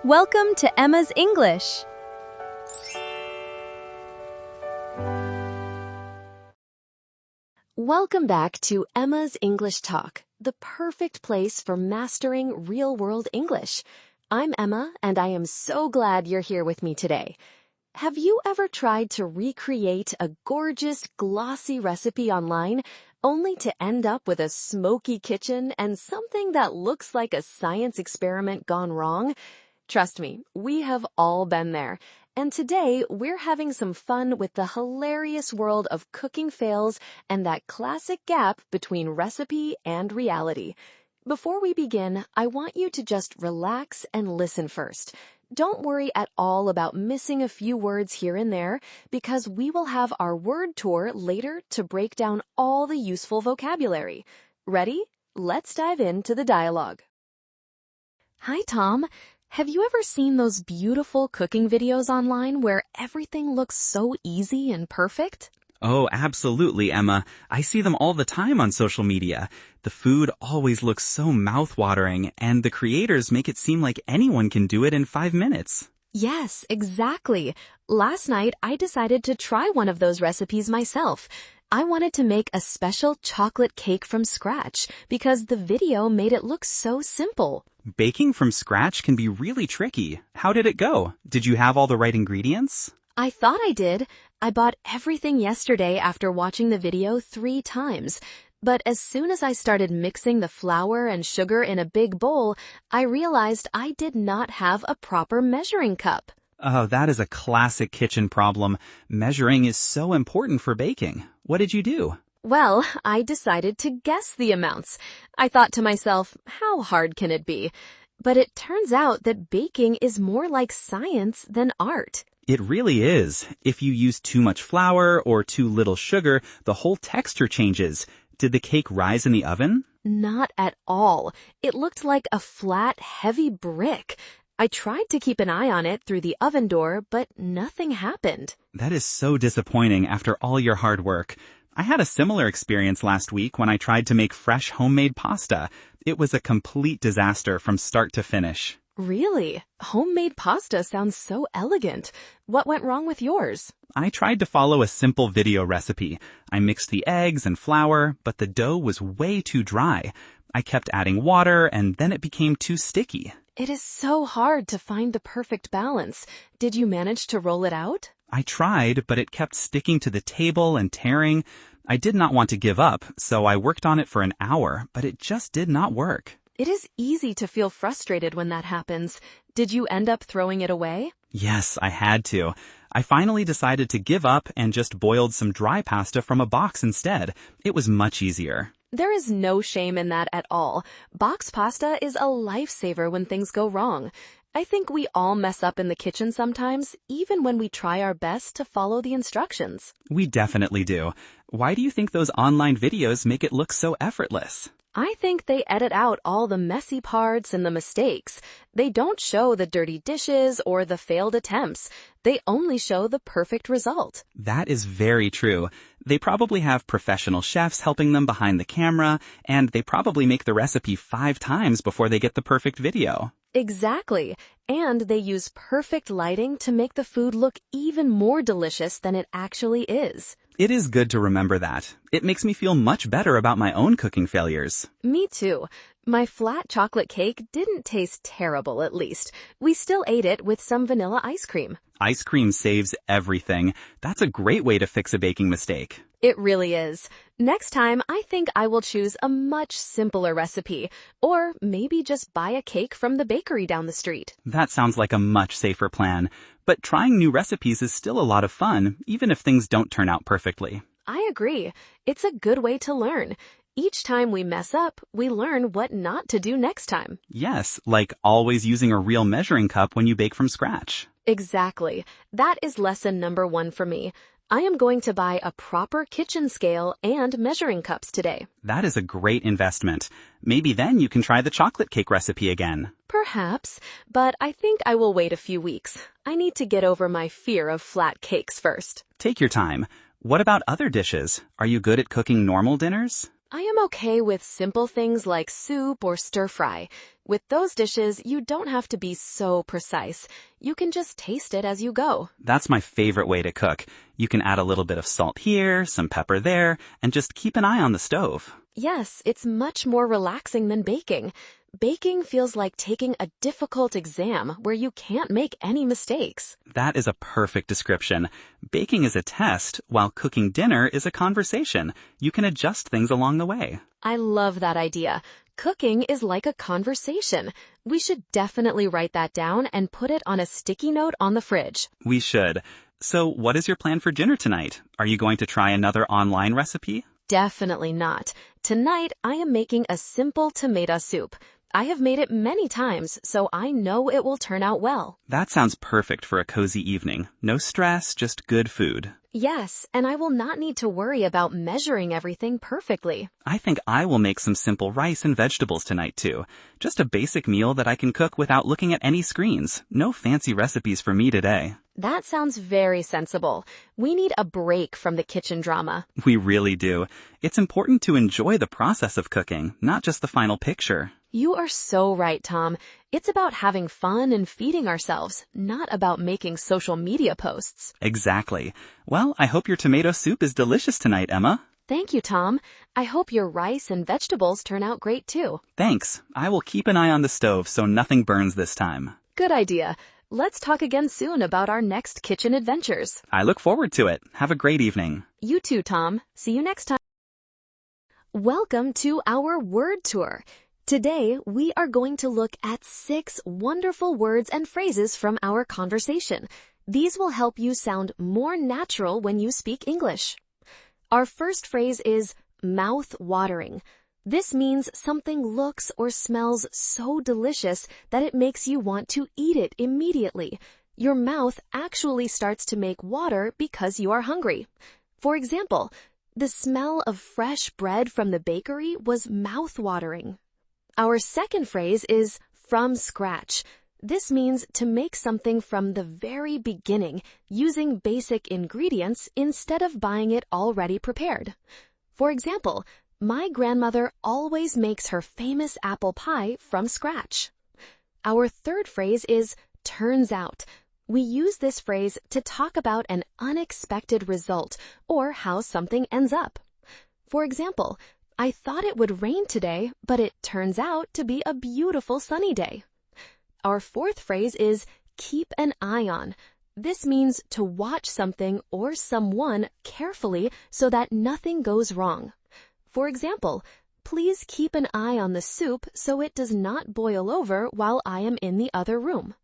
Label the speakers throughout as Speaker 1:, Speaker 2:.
Speaker 1: Welcome to Emma's English.
Speaker 2: Welcome back to Emma's English Talk, the perfect place for mastering real-world English. I'm Emma, and I am so glad you're here with me today. Have you ever tried to recreate a gorgeous, glossy recipe online, only to end up with a smoky kitchen and something that looks like a science experiment gone wrong? Trust me, we have all been there. And today, we're having some fun with the hilarious world of cooking fails and that classic gap between recipe and reality. Before we begin, I want you to just relax and listen first. Don't worry at all about missing a few words here and there, because we will have our word tour later to break down all the useful vocabulary. Ready? Let's dive into the dialogue. Hi, Tom. Have you ever seen those beautiful cooking videos online where everything looks so easy and perfect?
Speaker 3: Oh, absolutely, Emma. I see them all the time on social media. The food always looks so mouth-watering, and the creators make it seem like anyone can do it in 5 minutes.
Speaker 2: Yes, exactly. Last night, I decided to try one of those recipes myself. I wanted to make a special chocolate cake from scratch because the video made it look so simple.
Speaker 3: Baking from scratch can be really tricky. How did it go? Did you have all the right ingredients?
Speaker 2: I thought I did. I bought everything yesterday after watching the video 3 times. But as soon as I started mixing the flour and sugar in a big bowl, I realized I did not have a proper measuring cup.
Speaker 3: Oh, that is a classic kitchen problem. Measuring is so important for baking. What did you do?
Speaker 2: Well, I decided to guess the amounts. I thought to myself, how hard can it be? But it turns out that baking is more like science than art.
Speaker 3: It really is. If you use too much flour or too little sugar, the whole texture changes. Did the cake rise in the oven?
Speaker 2: Not at all. It looked like a flat, heavy brick. I tried to keep an eye on it through the oven door, but nothing happened.
Speaker 3: That is so disappointing after all your hard work. I had a similar experience last week when I tried to make fresh homemade pasta. It was a complete disaster from start to finish.
Speaker 2: Really? Homemade pasta sounds so elegant. What went wrong with yours?
Speaker 3: I tried to follow a simple video recipe. I mixed the eggs and flour, but the dough was way too dry. I kept adding water, and then it became too sticky.
Speaker 2: It is so hard to find the perfect balance. Did you manage to roll it out?
Speaker 3: I tried, but it kept sticking to the table and tearing. I did not want to give up, so I worked on it for an hour, but it just did not work.
Speaker 2: It is easy to feel frustrated when that happens. Did you end up throwing it away?
Speaker 3: Yes, I had to. I finally decided to give up and just boiled some dry pasta from a box instead. It was much easier.
Speaker 2: There is no shame in that at all. Box pasta is a lifesaver when things go wrong. I think we all mess up in the kitchen sometimes, even when we try our best to follow the instructions.
Speaker 3: We definitely do. Why do you think those online videos make it look so effortless?
Speaker 2: I think they edit out all the messy parts and the mistakes. They don't show the dirty dishes or the failed attempts. They only show the perfect result.
Speaker 3: That is very true. They probably have professional chefs helping them behind the camera, and they probably make the recipe 5 times before they get the perfect video.
Speaker 2: Exactly. And they use perfect lighting to make the food look even more delicious than it actually is.
Speaker 3: It is good to remember that. It makes me feel much better about my own cooking failures.
Speaker 2: Me too. My flat chocolate cake didn't taste terrible, at least. We still ate it with some vanilla ice cream.
Speaker 3: Ice cream saves everything. That's a great way to fix a baking mistake.
Speaker 2: It really is. Next time, I think I will choose a much simpler recipe, or maybe just buy a cake from the bakery down the street.
Speaker 3: That sounds like a much safer plan. But trying new recipes is still a lot of fun, even if things don't turn out perfectly.
Speaker 2: I agree. It's a good way to learn. Each time we mess up, we learn what not to do next time.
Speaker 3: Yes, like always using a real measuring cup when you bake from scratch.
Speaker 2: Exactly. That is lesson number 1 for me. I am going to buy a proper kitchen scale and measuring cups today.
Speaker 3: That is a great investment. Maybe then you can try the chocolate cake recipe again.
Speaker 2: Perhaps, but I think I will wait a few weeks. I need to get over my fear of flat cakes first.
Speaker 3: Take your time. What about other dishes? Are you good at cooking normal dinners?
Speaker 2: I am okay with simple things like soup or stir fry. With those dishes, you don't have to be so precise. You can just taste it as you go.
Speaker 3: That's my favorite way to cook. You can add a little bit of salt here, some pepper there, and just keep an eye on the stove.
Speaker 2: Yes, it's much more relaxing than baking. Baking feels like taking a difficult exam where you can't make any mistakes.
Speaker 3: That is a perfect description. Baking is a test, while cooking dinner is a conversation. You can adjust things along the way.
Speaker 2: I love that idea. Cooking is like a conversation. We should definitely write that down and put it on a sticky note on the fridge.
Speaker 3: We should. So, what is your plan for dinner tonight? Are you going to try another online recipe?
Speaker 2: Definitely not. Tonight, I am making a simple tomato soup. I have made it many times, so I know it will turn out well.
Speaker 3: That sounds perfect for a cozy evening. No stress, just good food.
Speaker 2: Yes, and I will not need to worry about measuring everything perfectly.
Speaker 3: I think I will make some simple rice and vegetables tonight too. Just a basic meal that I can cook without looking at any screens. No fancy recipes for me today.
Speaker 2: That sounds very sensible. We need a break from the kitchen drama.
Speaker 3: We really do. It's important to enjoy the process of cooking, not just the final picture.
Speaker 2: You are so right, Tom. It's about having fun and feeding ourselves, not about making social media posts.
Speaker 3: Exactly. Well, I hope your tomato soup is delicious tonight, Emma.
Speaker 2: Thank you, Tom. I hope your rice and vegetables turn out great too.
Speaker 3: Thanks. I will keep an eye on the stove so nothing burns this time.
Speaker 2: Good idea. Let's talk again soon about our next kitchen adventures.
Speaker 3: I look forward to it. Have a great evening.
Speaker 2: You too, Tom. See you next time. Welcome to our word tour. Today, we are going to look at 6 wonderful words and phrases from our conversation. These will help you sound more natural when you speak English. Our first phrase is mouth-watering. This means something looks or smells so delicious that it makes you want to eat it immediately. Your mouth actually starts to make water because you are hungry. For example, the smell of fresh bread from the bakery was mouth-watering. Our second phrase is from scratch. This means to make something from the very beginning, using basic ingredients instead of buying it already prepared. For example, my grandmother always makes her famous apple pie from scratch. Our third phrase is turns out. We use this phrase to talk about an unexpected result or how something ends up. For example, I thought it would rain today, but it turns out to be a beautiful sunny day. Our fourth phrase is keep an eye on. This means to watch something or someone carefully so that nothing goes wrong. For example, please keep an eye on the soup so it does not boil over while I am in the other room.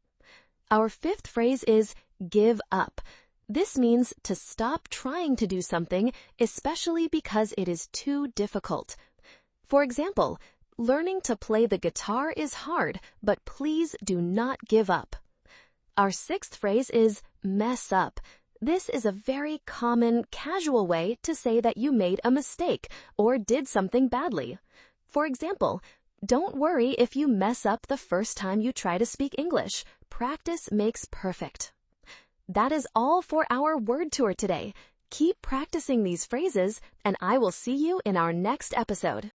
Speaker 2: Our fifth phrase is give up. This means to stop trying to do something, especially because it is too difficult. For example, learning to play the guitar is hard, but please do not give up. Our sixth phrase is mess up. This is a very common, casual way to say that you made a mistake or did something badly. For example, don't worry if you mess up the first time you try to speak English. Practice makes perfect. That is all for our word tour today. Keep practicing these phrases, and I will see you in our next episode.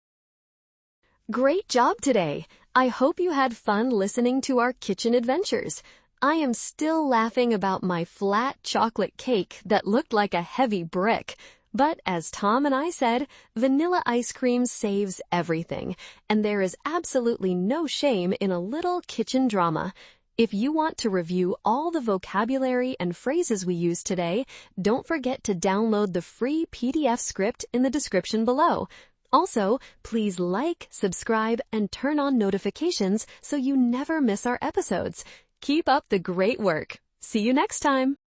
Speaker 2: Great job today! I hope you had fun listening to our kitchen adventures. I am still laughing about my flat chocolate cake that looked like a heavy brick. But as Tom and I said, vanilla ice cream saves everything, and there is absolutely no shame in a little kitchen drama. If you want to review all the vocabulary and phrases we used today, don't forget to download the free PDF script in the description below. Also, please like, subscribe, and turn on notifications so you never miss our episodes. Keep up the great work. See you next time.